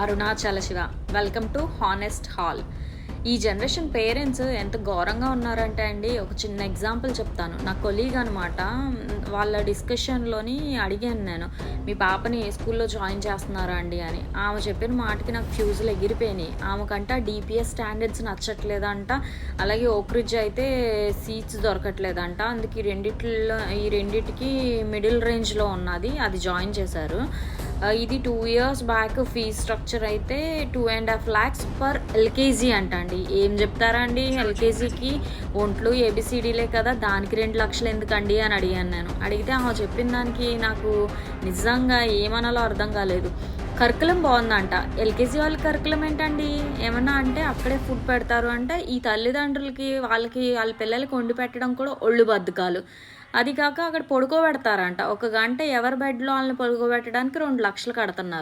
Arunachal Shiva. Welcome to Honest Hall. ఈ generation parents ఎంత ఘోరంగా ఉన్నారంటే అండి, ఒక చిన్న ఎగ్జాంపుల్ చెప్తాను. నా కొలీగ్ అనమాట. వాళ్ళ డిస్కషన్లోని అడిగాను నేను, మీ పాపని ఏ స్కూల్లో జాయిన్ చేస్తున్నారా అండి అని. ఆమె చెప్పిన మాటకి నాకు ఫ్యూజులు ఎగిరిపోయినాయి. ఆమెకంట డిపిఎస్ స్టాండర్డ్స్ నచ్చట్లేదంట, అలాగే ఓక్రిడ్జ్ అయితే సీట్స్ దొరకట్లేదంట. అందుకే ఈ రెండిటికి మిడిల్ రేంజ్లో ఉన్నది, అది జాయిన్ చేశారు. ఇది 2 years బ్యాక్ ఫీజ్ స్ట్రక్చర్ అయితే 2.5 lakhs పర్ ఎల్కేజీ అంట అండి. ఏం చెప్తారా అండి, ఎల్కేజీకి ఒంట్లు ఏబిసిడీలే కదా, దానికి 2 లక్షలు ఎందుకండి అని అడిగాను నేను. అడిగితే ఆమె చెప్పిన దానికి నాకు నిజంగా ఏమనాలో అర్థం కాలేదు. కరికులం బాగుందంట. ఎల్కేజీ వాళ్ళ కరికులం ఏంటండి, ఏమన్నా అంటే అక్కడే ఫుడ్ పెడతారు అంటే, ఈ తల్లిదండ్రులకి వాళ్ళ పిల్లలకి వండి పెట్టడం కూడా ఒళ్ళు బద్ధకాలు. అది కాక అక్కడ పడుకోబెడతారంట. ఒక గంట ఎవరి బెడ్లో వాళ్ళని పడుకోబెట్టడానికి 2 లక్షలు కడుతున్నారు.